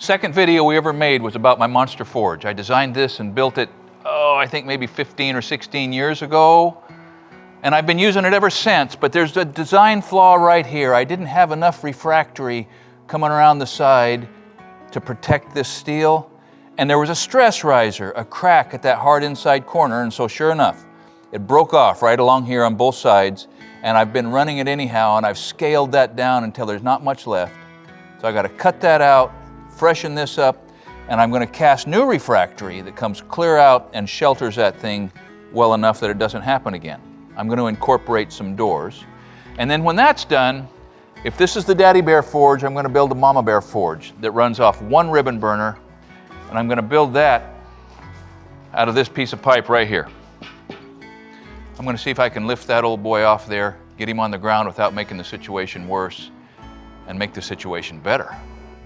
Second video we ever made was about my monster forge. I designed this and built it, I think maybe 15 or 16 years ago. And I've been using it ever since, but there's a design flaw right here. I didn't have enough refractory coming around the side to protect this steel. And there was a stress riser, a crack at that hard inside corner, and so sure enough, it broke off right along here on both sides, and I've been running it anyhow, and I've scaled that down until there's not much left. So I gotta cut that out, freshen this up, and I'm gonna cast new refractory that comes clear out and shelters that thing well enough that it doesn't happen again. I'm gonna incorporate some doors. And then when that's done, if this is the Daddy Bear forge, I'm gonna build a Mama Bear forge that runs off one ribbon burner, and I'm gonna build that out of this piece of pipe right here. I'm gonna see if I can lift that old boy off there, get him on the ground without making the situation worse, and make the situation better.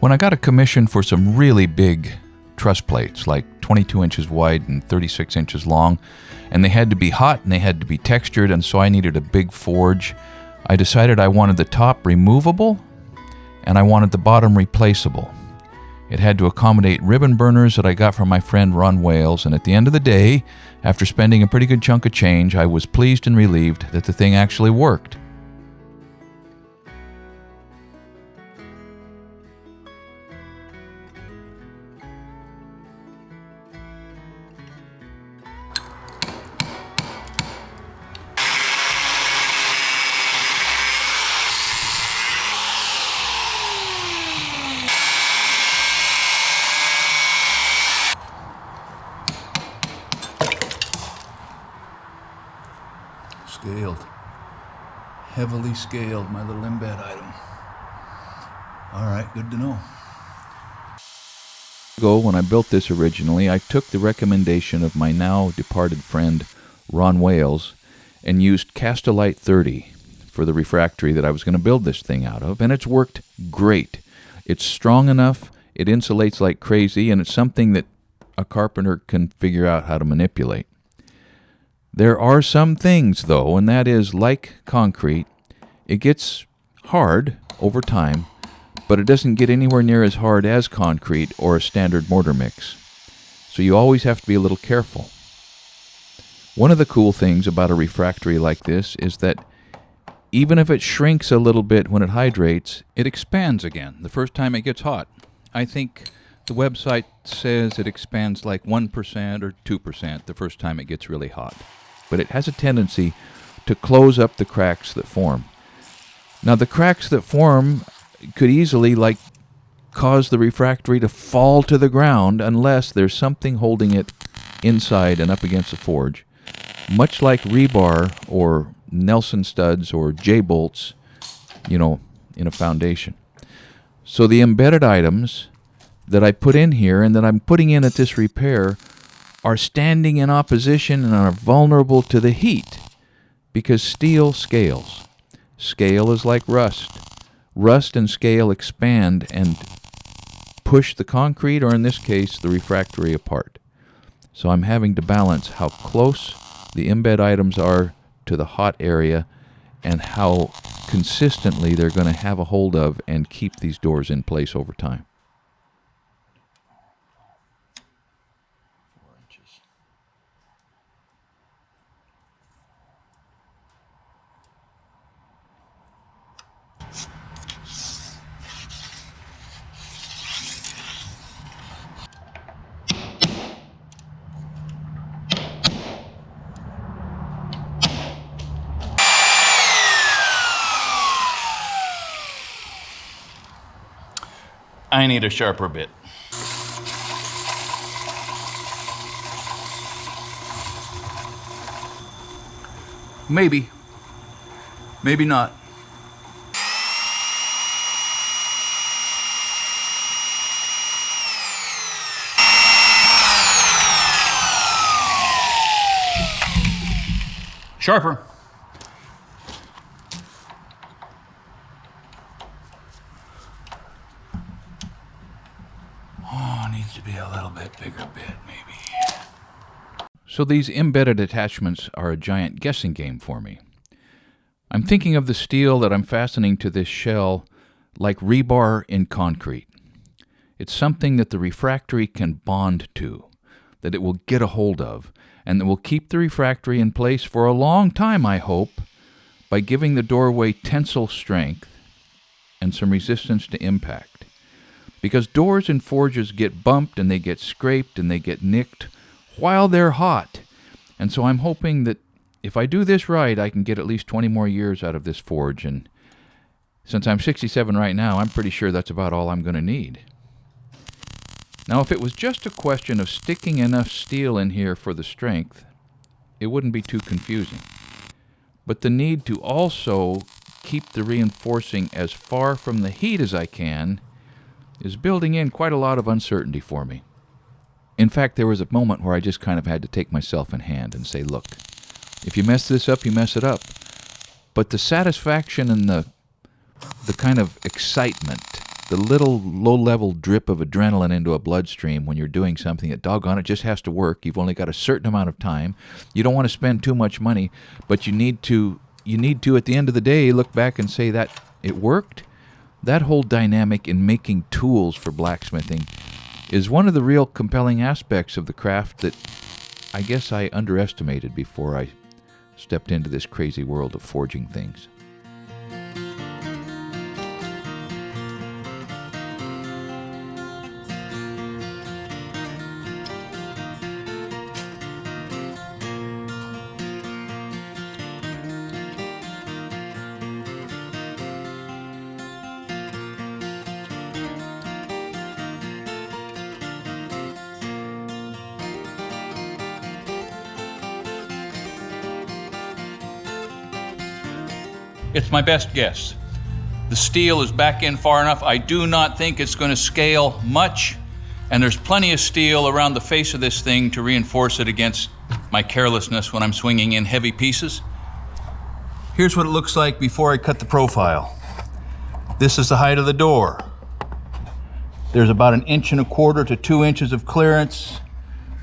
When I got a commission for some really big truss plates, like 22 inches wide and 36 inches long, and they had to be hot and they had to be textured, and so I needed a big forge, I decided I wanted the top removable and I wanted the bottom replaceable. It had to accommodate ribbon burners that I got from my friend Ron Wales, and at the end of the day, after spending a pretty good chunk of change, I was pleased and relieved that the thing actually worked. Scaled. Heavily scaled, my little embed item. All right, good to know. When I built this originally, I took the recommendation of my now departed friend Ron Wales and used Constellate 30 for the refractory that I was going to build this thing out of, and it's worked great. It's strong enough, it insulates like crazy, and it's something that a carpenter can figure out how to manipulate. There are some things, though, and that is, like concrete, it gets hard over time, but it doesn't get anywhere near as hard as concrete or a standard mortar mix. So you always have to be a little careful. One of the cool things about a refractory like this is that even if it shrinks a little bit when it hydrates, it expands again the first time it gets hot. I think the website says it expands like 1% or 2% the first time it gets really hot. But it has a tendency to close up the cracks that form. Now, the cracks that form could easily cause the refractory to fall to the ground unless there's something holding it inside and up against the forge, much like rebar or Nelson studs or J-bolts, in a foundation. So the embedded items that I put in here and that I'm putting in at this repair are standing in opposition and are vulnerable to the heat because steel scales. Scale is like rust. Rust and scale expand and push the concrete, or in this case, the refractory, apart. So I'm having to balance how close the embed items are to the hot area and how consistently they're going to have a hold of and keep these doors in place over time. I need a sharper bit. Maybe. Maybe not. Sharper. Needs to be a little bit bigger bit, maybe. So these embedded attachments are a giant guessing game for me. I'm thinking of the steel that I'm fastening to this shell like rebar in concrete. It's something that the refractory can bond to, that it will get a hold of, and that will keep the refractory in place for a long time, I hope, by giving the doorway tensile strength and some resistance to impact. Because doors and forges get bumped and they get scraped and they get nicked while they're hot. And so I'm hoping that if I do this right, I can get at least 20 more years out of this forge. And since I'm 67 right now, I'm pretty sure that's about all I'm going to need. Now, if it was just a question of sticking enough steel in here for the strength, it wouldn't be too confusing. But the need to also keep the reinforcing as far from the heat as I can is building in quite a lot of uncertainty for me. In fact, there was a moment where I just kind of had to take myself in hand and say, look, if you mess this up, you mess it up. But the satisfaction and the kind of excitement, the little low-level drip of adrenaline into a bloodstream when you're doing something that, doggone it, just has to work. You've only got a certain amount of time. You don't want to spend too much money, but you need to, at the end of the day, look back and say that it worked. That whole dynamic in making tools for blacksmithing is one of the real compelling aspects of the craft that I guess I underestimated before I stepped into this crazy world of forging things. It's my best guess. The steel is back in far enough. I do not think it's going to scale much, and there's plenty of steel around the face of this thing to reinforce it against my carelessness when I'm swinging in heavy pieces. Here's what it looks like before I cut the profile. This is the height of the door. There's about 1.25 inches to 2 inches of clearance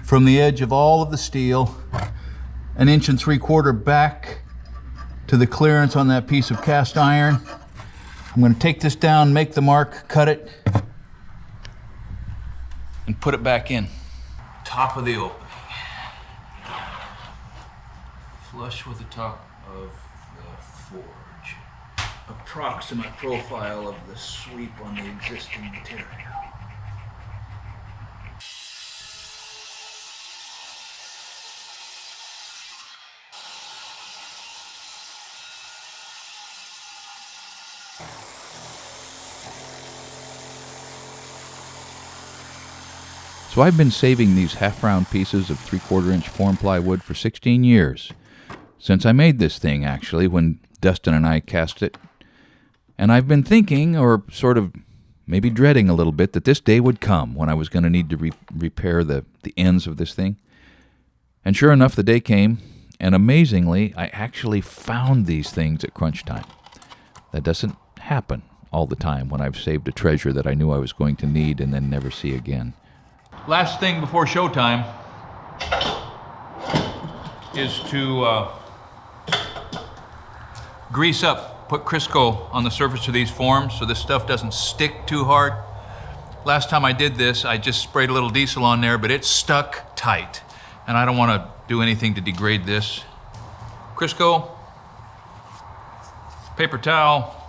from the edge of all of the steel, 1.75 inches back to the clearance on that piece of cast iron. I'm going to take this down, make the mark, cut it, and put it back in. Top of the opening. Flush with the top of the forge. Approximate profile of the sweep on the existing material. So I've been saving these half-round pieces of 3/4-inch form plywood for 16 years. Since I made this thing, actually, when Dustin and I cast it. And I've been thinking, or sort of maybe dreading a little bit, that this day would come when I was going to need to repair the ends of this thing. And sure enough, the day came, and amazingly, I actually found these things at crunch time. That doesn't happen all the time when I've saved a treasure that I knew I was going to need and then never see again. Last thing before showtime is to grease up, put Crisco on the surface of these forms so this stuff doesn't stick too hard. Last time I did this, I just sprayed a little diesel on there, but it stuck tight. And I don't want to do anything to degrade this. Crisco, paper towel,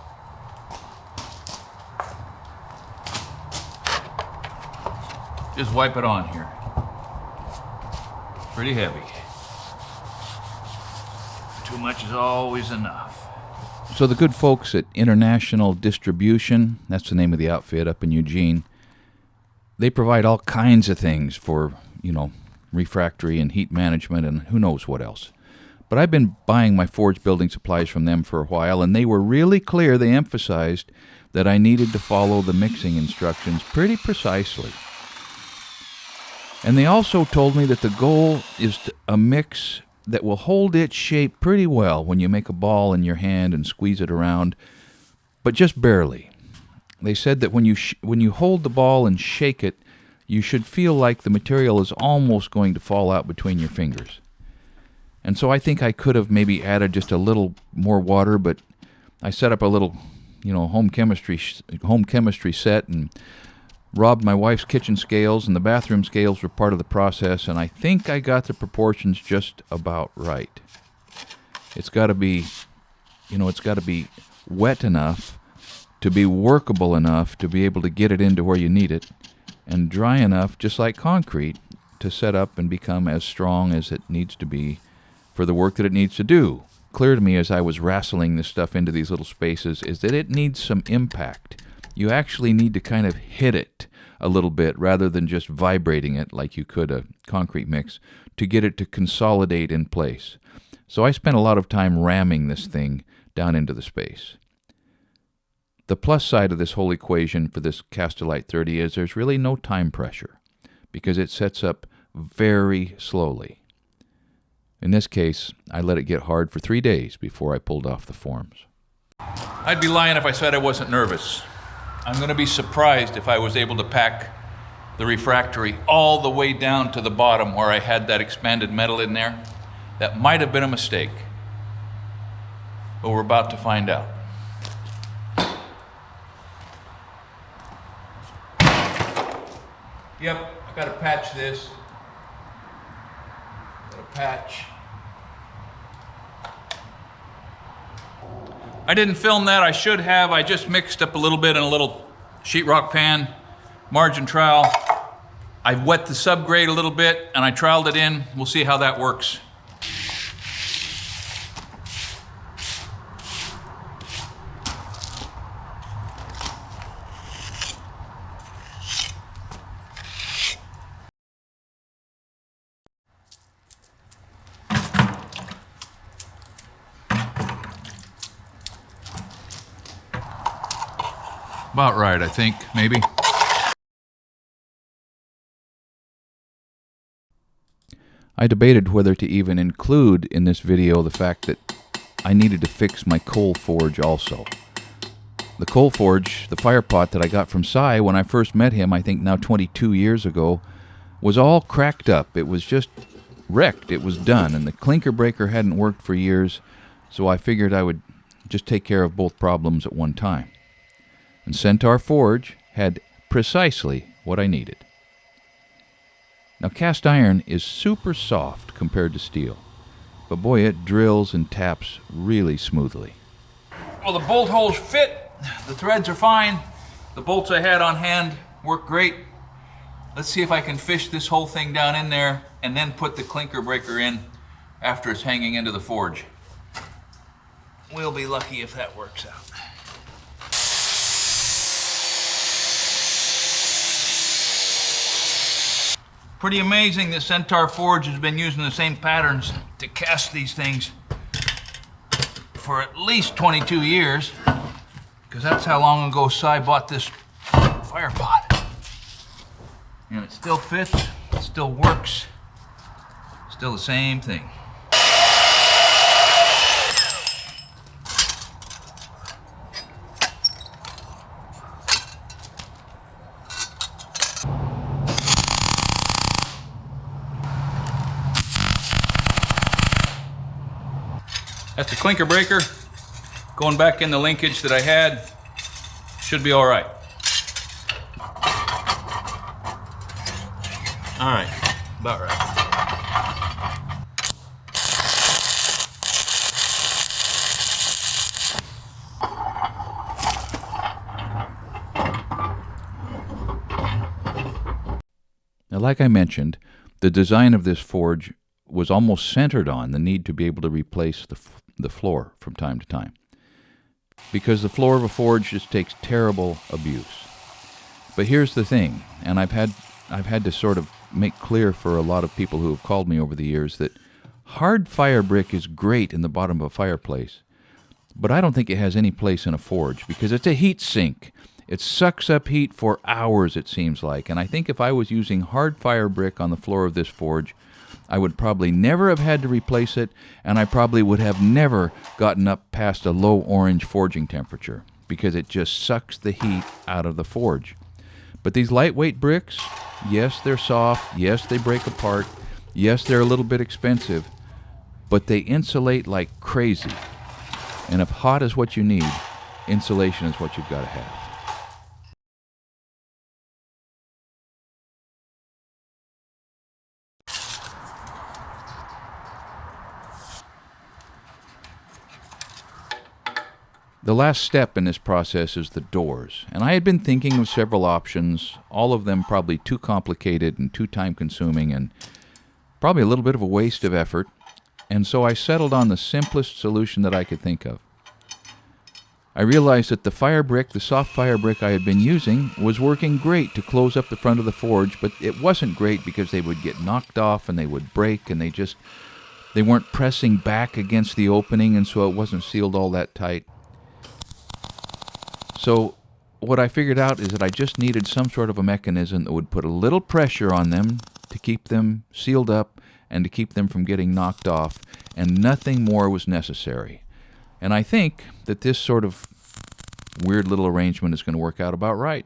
just wipe it on here. Pretty heavy. Too much is always enough. So the good folks at International Distribution, that's the name of the outfit up in Eugene, they provide all kinds of things for, refractory and heat management and who knows what else. But I've been buying my forge building supplies from them for a while, and they were really clear. They emphasized that I needed to follow the mixing instructions pretty precisely. And they also told me that the goal is a mix that will hold its shape pretty well when you make a ball in your hand and squeeze it around, but just barely. They said that when you hold the ball and shake it, you should feel like the material is almost going to fall out between your fingers. And so I think I could have maybe added just a little more water, but I set up a little, home chemistry set, and robbed my wife's kitchen scales, and the bathroom scales were part of the process, and I think I got the proportions just about right. It's got to be, it's got to be wet enough to be workable enough to be able to get it into where you need it, and dry enough, just like concrete, to set up and become as strong as it needs to be for the work that it needs to do. Clear to me as I was wrestling this stuff into these little spaces is that it needs some impact. You actually need to kind of hit it a little bit rather than just vibrating it like you could a concrete mix to get it to consolidate in place. So I spent a lot of time ramming this thing down into the space. The plus side of this whole equation for this Constellate 30 is there's really no time pressure because it sets up very slowly. In this case, I let it get hard for 3 days before I pulled off the forms. I'd be lying if I said I wasn't nervous. I'm going to be surprised if I was able to pack the refractory all the way down to the bottom where I had that expanded metal in there. That might have been a mistake, but we're about to find out. Yep, I gotta patch this. Gotta patch. I didn't film that, I should have. I just mixed up a little bit in a little sheetrock pan, margin trowel. I wet the subgrade a little bit and I troweled it in. We'll see how that works. About right, I think, maybe. I debated whether to even include in this video the fact that I needed to fix my coal forge also. The coal forge, the fire pot that I got from Cy when I first met him, I think now 22 years ago, was all cracked up. It was just wrecked. It was done, and the clinker breaker hadn't worked for years, so I figured I would just take care of both problems at one time. And Centaur Forge had precisely what I needed. Now, cast iron is super soft compared to steel, but boy, it drills and taps really smoothly. Well, the bolt holes fit, the threads are fine, the bolts I had on hand work great. Let's see if I can fish this whole thing down in there and then put the clinker breaker in after it's hanging into the forge. We'll be lucky if that works out. Pretty amazing that Centaur Forge has been using the same patterns to cast these things for at least 22 years, because that's how long ago Cy bought this fire pot. And it still fits, it still works, still the same thing. That's the clinker breaker. Going back in the linkage that I had. Should be all right. All right, about right. Now, like I mentioned, the design of this forge was almost centered on the need to be able to replace the floor from time to time, because the floor of a forge just takes terrible abuse. But here's the thing, and I've had to sort of make clear for a lot of people who have called me over the years that hard fire brick is great in the bottom of a fireplace, but I don't think it has any place in a forge because it's a heat sink. It sucks up heat for hours, it seems like, and I think if I was using hard fire brick on the floor of this forge, I would probably never have had to replace it, and I probably would have never gotten up past a low orange forging temperature because it just sucks the heat out of the forge. But these lightweight bricks, yes, they're soft, yes, they break apart, yes, they're a little bit expensive, but they insulate like crazy. And if hot is what you need, insulation is what you've got to have. The last step in this process is the doors, and I had been thinking of several options, all of them probably too complicated and too time-consuming and probably a little bit of a waste of effort, and so I settled on the simplest solution that I could think of. I realized that the fire brick, the soft fire brick I had been using, was working great to close up the front of the forge, but it wasn't great because they would get knocked off and they would break, and they weren't pressing back against the opening, and so it wasn't sealed all that tight. So what I figured out is that I just needed some sort of a mechanism that would put a little pressure on them to keep them sealed up and to keep them from getting knocked off, and nothing more was necessary. And I think that this sort of weird little arrangement is going to work out about right.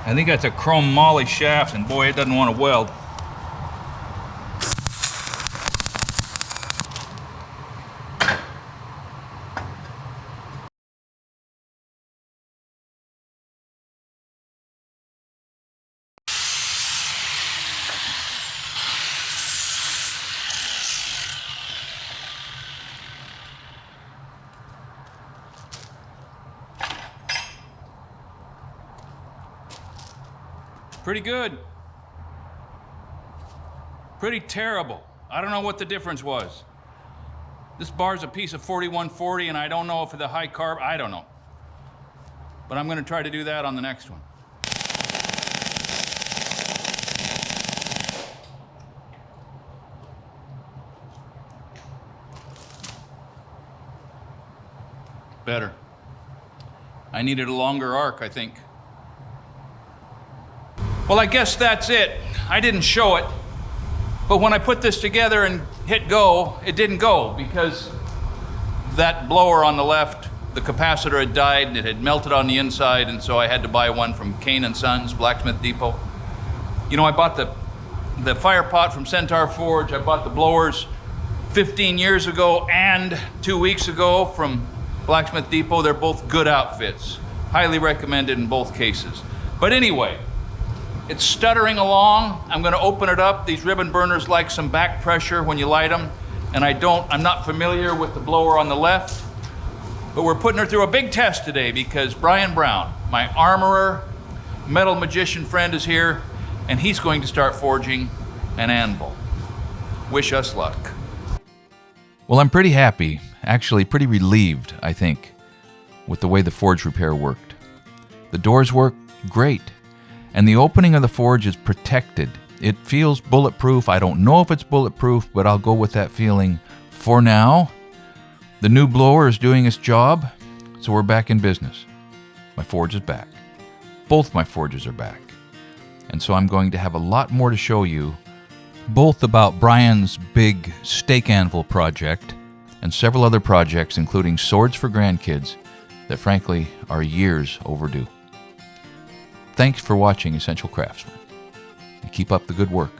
I think that's a chrome moly shaft, and boy, it doesn't want to weld. Pretty good. Pretty terrible. I don't know what the difference was. This bar's a piece of 4140, and I don't know if the high carb, I don't know. But I'm going to try to do that on the next one. Better. I needed a longer arc, I think. Well, I guess that's it. I didn't show it, but when I put this together and hit go, it didn't go because that blower on the left, the capacitor had died and it had melted on the inside, and so I had to buy one from Kane & Sons, Blacksmith Depot. You know, I bought the fire pot from Centaur Forge. I bought the blowers 15 years ago and 2 weeks ago from Blacksmith Depot. They're both good outfits. Highly recommended in both cases. But anyway, it's stuttering along. I'm going to open it up. These ribbon burners like some back pressure when you light them, and I'm not familiar with the blower on the left, but we're putting her through a big test today because Brian Brown, my armorer, metal magician friend, is here, and he's going to start forging an anvil. Wish us luck. Well, I'm pretty happy, actually pretty relieved, I think, with the way the forge repair worked. The doors work great. And the opening of the forge is protected. It feels bulletproof. I don't know if it's bulletproof, but I'll go with that feeling for now. The new blower is doing its job, so we're back in business. My forge is back. Both my forges are back. And so I'm going to have a lot more to show you, both about Brian's big stake anvil project and several other projects, including swords for grandkids, that frankly are years overdue. Thanks for watching Essential Craftsman, and keep up the good work.